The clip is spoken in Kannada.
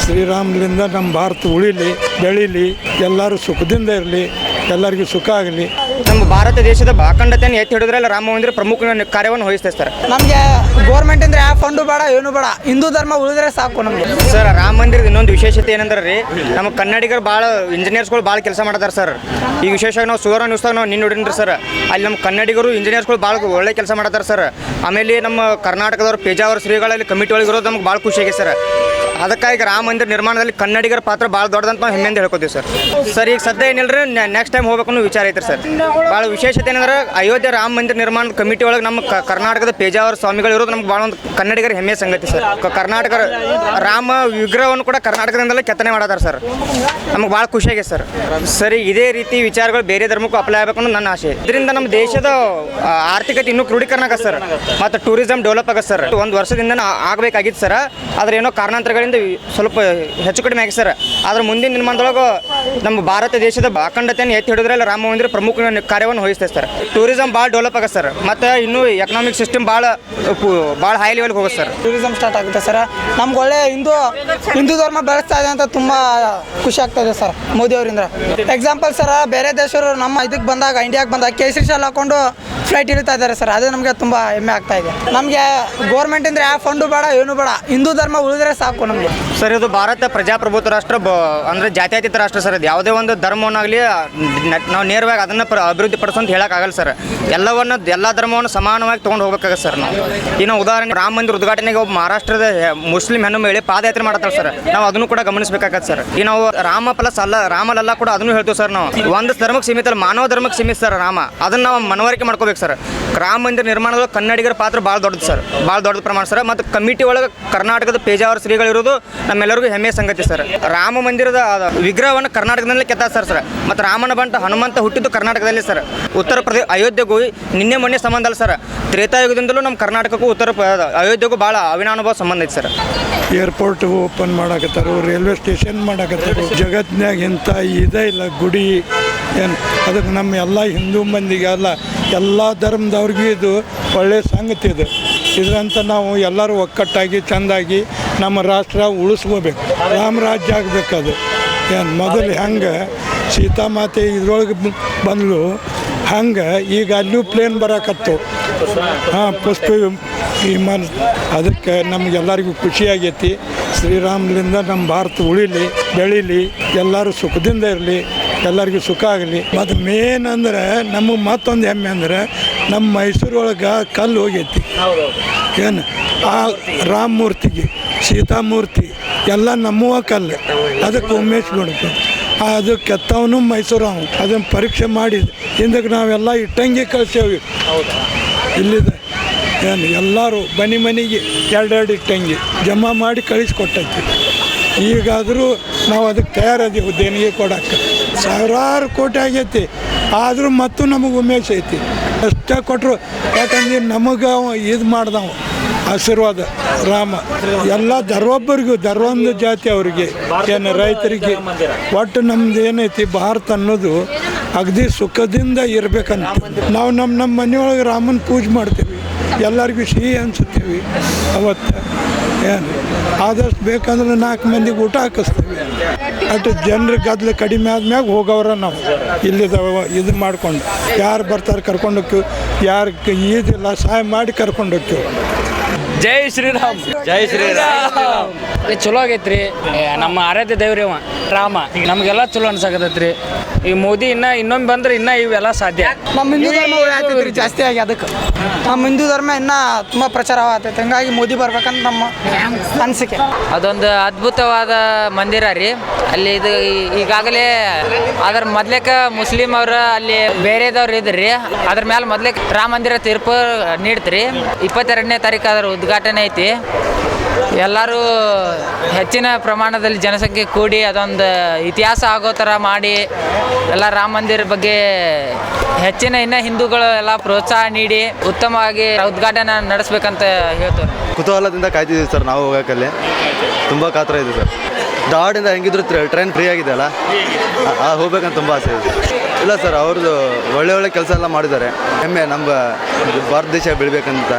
ಶ್ರೀರಾಮಲಿಂದ ನಮ್ಮ ಭಾರತ ಉಳಿಲಿ, ಬೆಳೀಲಿ, ಎಲ್ಲರೂ ಸುಖದಿಂದ ಇರಲಿ, ಎಲ್ಲರಿಗೂ ಸುಖ ಆಗಲಿ. ನಮ್ಮ ಭಾರತ ದೇಶದ ಅಖಂಡತೆಯನ್ನು ಎತ್ತಿ ಹಿಡಿದ್ರಲ್ಲಿ ರಾಮ ಮಂದಿರ ಪ್ರಮುಖ ಕಾರ್ಯವನ್ನು ವಹಿಸ್ತದೆ ಸರ್. ನಮಗೆ ಗೋರ್ಮೆಂಟ್ ಅಂದ್ರೆ ಯಾವ ಫಂಡು ಬೇಡ, ಏನು ಬೇಡ, ಹಿಂದೂ ಧರ್ಮ ಉಳಿದ್ರೆ ಸಾಕು ನಮಗೆ. ಸರ್, ರಾಮ ಮಂದಿರದ ಇನ್ನೊಂದು ವಿಶೇಷತೆ ಏನಂದ್ರೆ ರೀ, ನಮ್ಮ ಕನ್ನಡಿಗರು ಭಾಳ ಇಂಜಿನಿಯರ್ಸ್ಗಳು ಭಾಳ ಕೆಲಸ ಮಾಡ್ತಾರೆ ಸರ್. ಈಗ ವಿಶೇಷವಾಗಿ ನಾವು ಸುವರ್ಣ ನ್ಯೂಸ್ದಾಗ ನಾವು ನಿನ್ನ ನೋಡಿನ್ರಿ ಸರ್, ಅಲ್ಲಿ ನಮ್ಮ ಕನ್ನಡಿಗರು ಇಂಜಿನಿಯರ್ಸ್ಗಳು ಭಾಳ ಒಳ್ಳೆ ಕೆಲಸ ಮಾಡ್ತಾರೆ ಸರ್. ಆಮೇಲೆ ನಮ್ಮ ಕರ್ನಾಟಕದವ್ರು ಪೇಜಾವರ ಶ್ರೀಗಳಲ್ಲಿ ಕಮಿಟಿ ಒಳಗೆ ಇರೋದು ನಮ್ಗೆ ಭಾಳ ಖುಷಿ ಆಗಿದೆ ಸರ್. ಅದಕ್ಕಾಗಿ ರಾಮ ಮಂದಿರ ನಿರ್ಮಾಣದಲ್ಲಿ ಕನ್ನಡಿಗರ ಪಾತ್ರ ಭಾಳ ದೊಡ್ಡದಂತ ನಾವು ಹೆಮ್ಮೆಯಿಂದ ಹೇಳ್ಕೊತೀವಿ ಸರ್. ಸರ್, ಈಗ ಸದ್ಯ ಏನಿಲ್ಲರಿ, ನೆಕ್ಸ್ಟ್ ಟೈಮ್ ಹೋಗ್ಬೇಕು ಅನ್ನೋ ವಿಚಾರ ಐತ್ರಿ ಸರ್. ಭಾಳ ವಿಶೇಷತೆ ಏನಂದ್ರೆ ಅಯೋಧ್ಯೆ ರಾಮ ಮಂದಿರ ನಿರ್ಮಾಣದ ಕಮಿಟಿ ಒಳಗೆ ನಮ್ಮ ಕರ್ನಾಟಕದ ಪೇಜಾವರ ಸ್ವಾಮಿಗಳು ಇರೋದು ನಮ್ಗೆ ಭಾಳ ಒಂದು ಕನ್ನಡಿಗರ ಹೆಮ್ಮೆಯ ಸಂಗತಿ ಸರ್. ಕರ್ನಾಟಕ ರಾಮ ವಿಗ್ರಹವನ್ನು ಕೂಡ ಕರ್ನಾಟಕದಿಂದಲೇ ಕೆತ್ತನೆ ಮಾಡತಾರೆ ಸರ್. ನಮ್ಗೆ ಭಾಳ ಖುಷಿಯಾಗಿದೆ ಸರ್. ಸರಿ, ಇದೇ ರೀತಿ ವಿಚಾರಗಳು ಬೇರೆ ಧರ್ಮಕ್ಕೂ ಅಪ್ಲೈ ಆಗಬೇಕು ಅನ್ನೋದು ನನ್ನ ಆಸೆ. ಇದರಿಂದ ನಮ್ಮ ದೇಶದ ಆರ್ಥಿಕತೆ ಇನ್ನೂ ಕ್ರೋಢೀಕರಣ ಆಗತ್ತೆ ಸರ್, ಮತ್ತು ಟೂರಿಸಂ ಡೆವಲಪ್ ಆಗತ್ತೆ ಸರ್. ಒಂದು ವರ್ಷದಿಂದ ಆಗಬೇಕಾಗಿತ್ತು ಸರ್, ಆದರೆ ಏನೋ ಕಾರಣಾಂತರಗಳಿಂದ ಸ್ವಲ್ಪ ಹೆಚ್ಚು ಕಡಿಮೆ ಆಗಿದೆ ಸರ್. ಆದರೆ ಮುಂದಿನ ನಿರ್ಮಾಣದೊಳಗೆ ನಮ್ಮ ಭಾರತ ದೇಶದ ಅಖಂಡತೆಯನ್ನು ಎತ್ತಿ ಹಿಡಿದ್ರಲ್ಲಿ ರಾಮ ಮಂದಿರ ಪ್ರಮುಖ ಕಾರ್ಯವನ್ನು ವಹಿಸ್ತದೆ ಸರ್. ಟೂರಿಸಂ ಭಾಳ ಡೆವಲಪ್ ಆಗತ್ತೆ ಸರ್, ಮತ್ತು ಇನ್ನೂ ಎಕನಾಮಿಕ್ ಸಿಸ್ಟಮ್ ಭಾಳ ಹೈ ಲೆವೆಲ್ಗೆ ಹೋಗುತ್ತೆ ಸರ್. ಟೂರಿಸಂ ಸ್ಟಾರ್ಟ್ ಆಗುತ್ತೆ ಸರ್. ನಮ್ಗೆ ಒಳ್ಳೆ ಹಿಂದೂ ಧರ್ಮ ಬೆಳೆಸ್ತಾ ಇದೆ ಅಂತ ತುಂಬ ಖುಷಿ ಆಗ್ತಾ ಇದೆ ಸರ್ ಮೋದಿ ಅವರಿಂದ. ಎಕ್ಸಾಂಪಲ್ ಸರ್, ಬೇರೆ ದೇಶರು ನಮ್ಮ ಇದಕ್ಕೆ ಬಂದಾಗ, ಇಂಡಿಯಾಗೆ ಬಂದಾಗ ಕೇಸರಿ ಶಾಲ್ ಹಾಕೊಂಡು ಫ್ಲೈಟ್ ಇಳಿತಾ ಇದ್ದಾರೆ ಸರ್. ಅದು ನಮಗೆ ತುಂಬ ಹೆಮ್ಮೆ ಆಗ್ತಾ ಇದೆ. ನಮಗೆ ಗೋರ್ಮೆಂಟ್ ಅಂದ್ರೆ ಯಾವ ಫಂಡು ಬೇಡ, ಏನು ಬೇಡ, ಹಿಂದೂ ಧರ್ಮ ಉಳಿದ್ರೆ ಸಾಕು ನಮಗೆ. ಸರ್, ಇದು ಭಾರತ ಪ್ರಜಾಪ್ರಭುತ್ವ ರಾಷ್ಟ್ರ, ಅಂದರೆ ಜಾತ್ಯತೀತ ರಾಷ್ಟ್ರ ಸರ್. ಇದು ಯಾವುದೇ ಒಂದು ಧರ್ಮವನ್ನಾಗಲಿ ನಾವು ನೇರವಾಗಿ ಅದನ್ನು ಅಭಿವೃದ್ಧಿ ಪಡಿಸೋಂತ ಹೇಳೋಕ್ಕಾಗಲ್ಲ ಸರ್. ಎಲ್ಲ ಧರ್ಮವನ್ನು ಸಮಾನವಾಗಿ ತೊಗೊಂಡು ಹೋಗ್ಬೇಕಾಗತ್ತೆ ಸರ್. ನಾವು ಇನ್ನು ಉದಾಹರಣೆ ರಾಮ ಮಂದಿರ ಉದ್ಘಾಟನೆಗೆ ಒಬ್ಬ ಮಹಾರಾಷ್ಟ್ರದ ಮುಸ್ಲಿಂ ಹೆಣ್ಣು ಮಹಿಳೆ ಪಾದಯಾತ್ರೆ ಮಾಡ್ತಾರೆ ಸರ್. ನಾವು ಅದನ್ನು ಕೂಡ ಗಮನಿಸಬೇಕಾಗತ್ತೆ ಸರ್. ಈ ನಾವು ರಾಮ ಪ್ಲಸ್ ಅಲ್ಲ, ರಾಮಲಲ್ಲ ಕೂಡ ಅದನ್ನು ಹೇಳ್ತೀವಿ ಸರ್. ನಾವು ಒಂದು ಧರ್ಮಕ್ಕೆ ಸೀಮಿತ ಅಲ್ಲ, ಮಾನವ ಧರ್ಮಕ್ಕೆ ಸೀಮಿತ ಸರ್ ರಾಮ. ಅದನ್ನು ನಾವು ಮನವರಿಕೆ ಮಾಡ್ಕೋಬೇಕು ಸರ್. ರಾಮ ಮಂದಿರ ನಿರ್ಮಾಣದಲ್ಲಿ ಕನ್ನಡಿಗರ ಪಾತ್ರ ಭಾಳ ದೊಡ್ಡದು ಸರ್, ಭಾಳ ದೊಡ್ಡ ಪ್ರಮಾಣ ಸರ್. ಮತ್ತು ಕಮಿಟಿ ಒಳಗೆ ಕರ್ನಾಟಕದ ಪೇಜಾವರ ಶ್ರೀಗಳಿರೋದು ನಮ್ಮೆಲ್ಲರಿಗೂ ಹೆಮ್ಮೆಯ ಸಂಗತಿ ಸರ್. ರಾಮ ಮಂದಿರದ ವಿಗ್ರಹವನ್ನು ಕರ್ನಾಟಕದಲ್ಲೇ ಕೆತ್ತಾರ ಸರ್. ಮತ್ತು ರಾಮನ ಬಂಟ ಹನುಮಂತ ಹುಟ್ಟಿದ್ದು ಕರ್ನಾಟಕದಲ್ಲಿ ಸರ್. ಉತ್ತರ ಪ್ರದೇಶ ಅಯೋಧ್ಯೆಗೂ ನಿನ್ನೆ ಮೊನ್ನೆ ಸಂಬಂಧ ಅಲ್ಲ ಸರ್. ತ್ರೇತಾಯುಗದಿಂದಲೂ ನಮ್ಮ ಕರ್ನಾಟಕಕ್ಕೂ ಅಯೋಧ್ಯೆಗೂ ಭಾಳ ಅವಿನಾನುಭವ ಸಂಬಂಧ ಐತೆ ಸರ್. ಏರ್ಪೋರ್ಟ್ ಓಪನ್ ಮಾಡಕತ್ತಾರು, ರೈಲ್ವೆ ಸ್ಟೇಷನ್ ಮಾಡಕತ್ತಾರು. ಜಗತ್ತಿನಾಗ ಇಂಥ ಇದೇ ಇಲ್ಲ ಗುಡಿ ಏನು. ಅದಕ್ಕೆ ನಮ್ಮ ಎಲ್ಲ ಹಿಂದೂ ಮಂದಿಗೆ ಅಲ್ಲ, ಎಲ್ಲ ಧರ್ಮದವ್ರಿಗೂ ಇದು ಒಳ್ಳೆಯ ಸಂಗತಿ ಇದು. ಇದರಂತ ನಾವು ಎಲ್ಲರೂ ಒಕ್ಕಟ್ಟಾಗಿ ಚೆಂದಾಗಿ ನಮ್ಮ ರಾಷ್ಟ್ರ ಉಳಿಸ್ಕೋಬೇಕು. ರಾಮರಾಜ್ಯ ಆಗಬೇಕದು. ಏನು ಮೊದಲು ಹೆಂಗೆ ಸೀತಾಮಾತೆ ಇದ್ರೊಳಗೆ ಬಂದಳು, ಹಂಗೆ ಈಗ ಅಲ್ಲೂ ಪ್ಲೇನ್ ಬರಕತ್ತು. ಪುಷ್ಪ ವಿಮಾನ. ಅದಕ್ಕೆ ನಮಗೆಲ್ಲರಿಗೂ ಖುಷಿಯಾಗೈತಿ. ಶ್ರೀರಾಮಲಿಂದ ನಮ್ಮ ಭಾರತ ಉಳಿಲಿ, ಬೆಳೀಲಿ, ಎಲ್ಲರೂ ಸುಖದಿಂದ ಇರಲಿ, ಎಲ್ಲರಿಗೂ ಸುಖ ಆಗಲಿ. ಮತ್ತು ಮೇನ್ ಅಂದರೆ ನಮಗೆ ಮತ್ತೊಂದು ಹೆಮ್ಮೆ ಅಂದರೆ ನಮ್ಮ ಮೈಸೂರೊಳಗೆ ಕಲ್ಲು ಹೋಗೈತಿ. ಏನು ಆ ರಾಮಮೂರ್ತಿಗೆ, ಸೀತಾಮೂರ್ತಿ ಎಲ್ಲ ನಮ್ಮವ ಕಲ್ಲು. ಅದಕ್ಕೆ ಉಮೇಶ್ ಬಿಡ್ತು ಅದು ಕೆತ್ತವನು ಮೈಸೂರು. ಅದನ್ನು ಪರೀಕ್ಷೆ ಮಾಡಿದ್ದು ಹಿಂದಕ್ಕೆ ನಾವೆಲ್ಲ ಇಟ್ಟಂಗೆ ಕಳಿಸೇವಿ. ಇಲ್ಲಿದೆ ಏನು ಎಲ್ಲರೂ ಮನೆಗೆ ಎರಡೆರಡು ಇಟ್ಟಂಗೆ ಜಮಾ ಮಾಡಿ ಕಳಿಸ್ಕೊಟ್ಟೈತಿ. ಈಗಾದರೂ ನಾವು ಅದಕ್ಕೆ ತಯಾರದೀವಿ ದೇಣಿಗೆ ಕೊಡೋಕ್ಕೆ. ಸಾವಿರಾರು ಕೋಟಿ ಆಗೈತಿ, ಆದರೂ ಮತ್ತು ನಮಗೆ ಉಮೇಶ್ ಐತಿ. ಅಷ್ಟೇ ಕೊಟ್ಟರು, ಯಾಕಂದ್ರೆ ನಮಗೆ ಇದು ಮಾಡ್ದವ ಆಶೀರ್ವಾದ ರಾಮ. ಎಲ್ಲ ಧರ್ವೊಂದು ಜಾತಿ ಅವರಿಗೆ, ಏನು ರೈತರಿಗೆ, ಒಟ್ಟು ನಮ್ದು ಏನೈತಿ ಭಾರತ ಅನ್ನೋದು ಅಗದಿ ಸುಖದಿಂದ ಇರಬೇಕಂತ ನಾವು ನಮ್ಮ ಮನೆಯೊಳಗೆ ರಾಮನ ಪೂಜೆ ಮಾಡ್ತೀವಿ. ಎಲ್ಲರಿಗೂ ಸಿಹಿ ಅನ್ಸುತ್ತೀವಿ. ಅವತ್ತು ಏನು ಆದಷ್ಟು ಬೇಕಂದ್ರೆ 4 ಮಂದಿಗೆ ಊಟ ಹಾಕಿಸ್ತೀವಿ. ಅಷ್ಟು ಜನರ ಗದ್ದಲು ಕಡಿಮೆ ಆದ್ಮ್ಯಾಗ ಹೋಗೋರ ನಾವು ಇಲ್ಲಿದ ಇದು ಮಾಡ್ಕೊಂಡು ಯಾರು ಬರ್ತಾರೆ ಕರ್ಕೊಂಡು ಹೋಗ್ತೀವಿ, ಯಾರು ಈದಿಲ್ಲ ಸಹಾಯ ಮಾಡಿ ಕರ್ಕೊಂಡು ಹೋಗ್ತೀವಿ. ಜೈ ಶ್ರೀರಾಮ್, ಜೈ ಶ್ರೀರಾಮ್. ಚಲೋ ಆಗೈತ್ರಿ. ನಮ್ಮ ಆರಾಧ್ಯ ದೇವ್ರಿ ಅವ ರಾಮ. ನಮಗೆಲ್ಲ ಚಲೋ ಅನ್ಸಾಕತೈತ್ರಿ. ಈ ಮೋದಿ ಇನ್ನೊಮ್ಮೆ ಬಂದ್ರೆ ಇನ್ನ ಇವೆಲ್ಲ ಸಾಧ್ಯ. ನಮ್ಮ ಹಿಂದೂ ಧರ್ಮ ಉಳಿಯಾತೈತ್ರಿ ಜಾಸ್ತಿ ಆಗಿ. ಅದಕ್ಕೆ ನಮ್ಮ ಹಿಂದೂ ಧರ್ಮ ಇನ್ನೂ ತುಂಬ ಪ್ರಚಾರ ಆಗತೈತೆ. ಹಂಗಾಗಿ ಮೋದಿ ಬರ್ಬೇಕಂತ ನಮ್ಮ ಅನಿಸಿಕೆ. ಅದೊಂದು ಅದ್ಭುತವಾದ ಮಂದಿರ ರೀ. ಅಲ್ಲಿ ಇದು ಈಗಾಗಲೇ ಅದ್ರ ಮೊದ್ಲೇಕ ಮುಸ್ಲಿಂ ಅವ್ರ ಅಲ್ಲಿ ಬೇರೆದವ್ರು ಇದ್ರಿ. ಅದ್ರ ಮೇಲೆ ಮೊದ್ಲೇಕ ರಾಮ ಮಂದಿರ ತೀರ್ಪು ನೀಡ್ತ್ರಿ. 22ನೇ ತಾರೀಕು ಅದರ ಉದ್ಘಾಟನೆ ಐತಿ. ಎಲ್ಲರೂ ಹೆಚ್ಚಿನ ಪ್ರಮಾಣದಲ್ಲಿ ಜನಸಂಖ್ಯೆ ಕೂಡಿ ಅದೊಂದು ಇತಿಹಾಸ ಆಗೋ ಥರ ಮಾಡಿ ಎಲ್ಲ ರಾಮ ಮಂದಿರ ಬಗ್ಗೆ ಹೆಚ್ಚಿನ ಇನ್ನು ಹಿಂದೂಗಳು ಎಲ್ಲ ಪ್ರೋತ್ಸಾಹ ನೀಡಿ ಉತ್ತಮವಾಗಿ ಉದ್ಘಾಟನೆ ನಡೆಸ್ಬೇಕಂತ ಹೇಳ್ತಾರೆ. ಕುತೂಹಲದಿಂದ ಕಾಯ್ತಿದ್ದೀವಿ ಸರ್. ನಾವು ಹೋಗೋಕ್ಕಲ್ಲಿ ತುಂಬ ಕಾತರ ಇದೆ ಸರ್. ಧಾರವಾಡಿಂದ ಹೆಂಗಿದ್ರು ಟ್ರೈನ್ ಫ್ರೀ ಆಗಿದೆ ಅಲ್ಲ, ಹೋಗ್ಬೇಕಂತ ತುಂಬ ಆಸೆ ಇದೆ. ಇಲ್ಲ ಸರ್, ಅವ್ರದ್ದು ಒಳ್ಳೆ ಕೆಲಸ ಎಲ್ಲ ಮಾಡಿದ್ದಾರೆ. ಹೆಮ್ಮೆ ನಮ್ಮ ಭಾರತ ದೇಶ ಬೆಳಿಬೇಕಂತ.